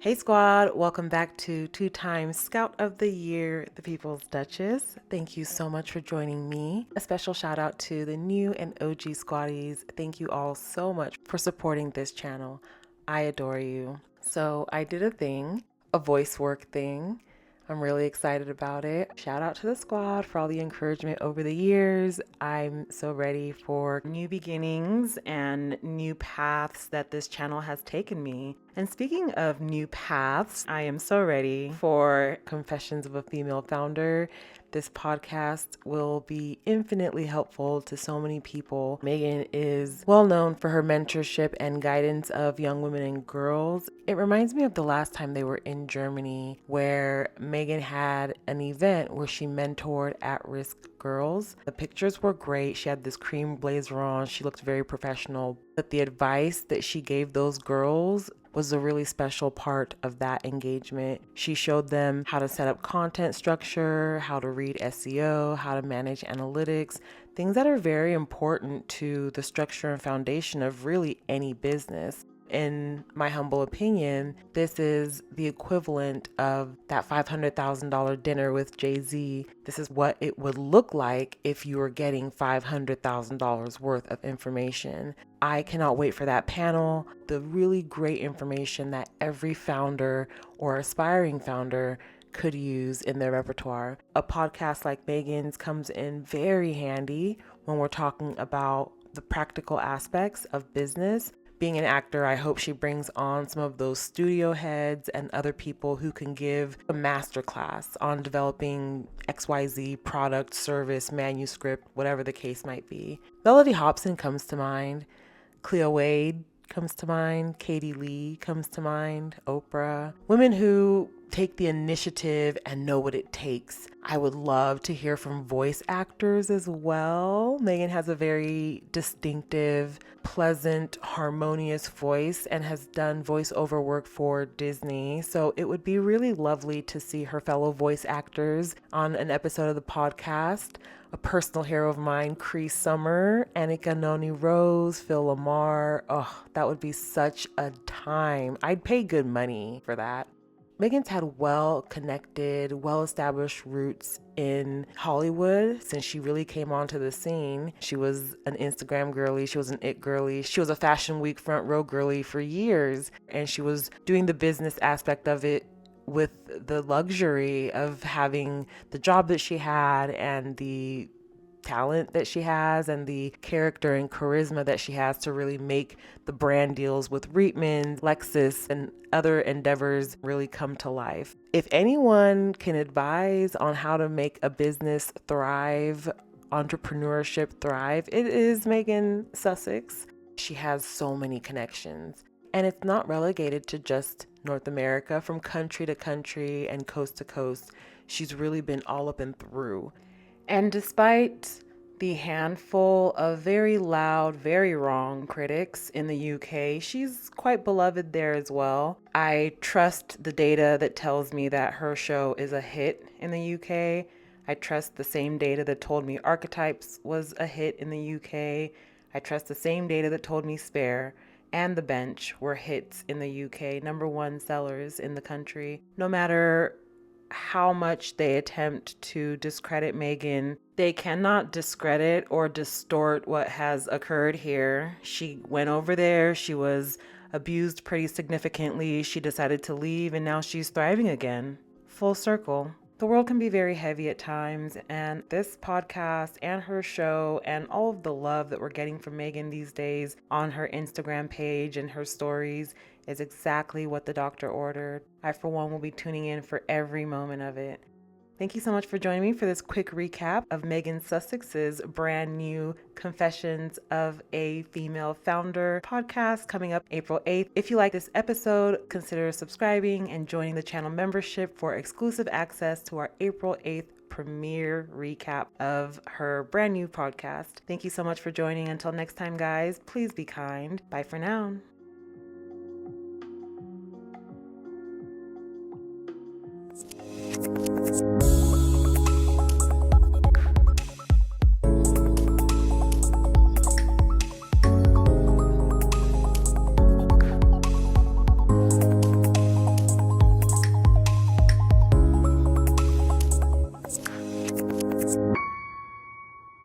Hey squad, welcome back to two-time Scout of the Year, the People's Duchess. Thank you so much for joining me. A special shout out to the new and OG squaddies. Thank you all so much for supporting this channel. I adore you. So I did a voice work thing. I'm really excited about it. Shout out to the squad for all the encouragement over the years. I'm so ready for new beginnings and new paths that this channel has taken me. And speaking of new paths, I am so ready for Confessions of a Female Founder. This podcast will be infinitely helpful to so many people. Meghan is well known for her mentorship and guidance of young women and girls. It reminds me of the last time they were in Germany, where Meghan had an event where she mentored at-risk girls. The pictures were great. She had this cream blazer on. She looked very professional. But the advice that she gave those girls was a really special part of that engagement. She showed them how to set up content structure, how to read SEO, how to manage analytics, things that are very important to the structure and foundation of really any business. In my humble opinion, this is the equivalent of that $500,000 dinner with Jay-Z. This is what it would look like if you were getting $500,000 worth of information. I cannot wait for that panel. The really great information that every founder or aspiring founder could use in their repertoire. A podcast like Meghan's comes in very handy when we're talking about the practical aspects of business. Being an actor, I hope she brings on some of those studio heads and other people who can give a masterclass on developing XYZ product, service, manuscript, whatever the case might be. Melody Hobson comes to mind. Cleo Wade comes to mind. Katie Lee comes to mind. Oprah. Women who take the initiative and know what it takes. I would love to hear from voice actors as well. Meghan has a very distinctive, pleasant, harmonious voice and has done voiceover work for Disney. So it would be really lovely to see her fellow voice actors on an episode of the podcast. A personal hero of mine, Cree Summer, Annika Noni Rose, Phil Lamar. Oh, that would be such a time. I'd pay good money for that. Meghan's had well-connected, well-established roots in Hollywood since she really came onto the scene. She was an Instagram girly, she was an it girly, she was a Fashion Week front row girly for years, and she was doing the business aspect of it with the luxury of having the job that she had and the talent that she has and the character and charisma that she has to really make the brand deals with Reitman, Lexus, and other endeavors really come to life. If anyone can advise on how to make a business thrive, entrepreneurship thrive, it is Meghan Sussex. She has so many connections. And it's not relegated to just North America. From country to country and coast to coast, she's really been all up and through. And despite the handful of very loud, very wrong critics in the UK, she's quite beloved there as well. I trust the data that tells me that her show is a hit in the UK. I trust the same data that told me Archetypes was a hit in the UK. I trust the same data that told me Spare and The Bench were hits in the UK, #1 sellers in the country. No matter how much they attempt to discredit Meghan, they cannot discredit or distort what has occurred here. She went over there, she was abused pretty significantly, she decided to leave, and now she's thriving again. Full circle. The world can be very heavy at times, and this podcast and her show and all of the love that we're getting from Meghan these days on her Instagram page and her stories is exactly what the doctor ordered. I, for one, will be tuning in for every moment of it. Thank you so much for joining me for this quick recap of Meghan Sussex's brand new Confessions of a Female Founder podcast coming up April 8th. If you like this episode, consider subscribing and joining the channel membership for exclusive access to our April 8th premiere recap of her brand new podcast. Thank you so much for joining. Until next time, guys, please be kind. Bye for now.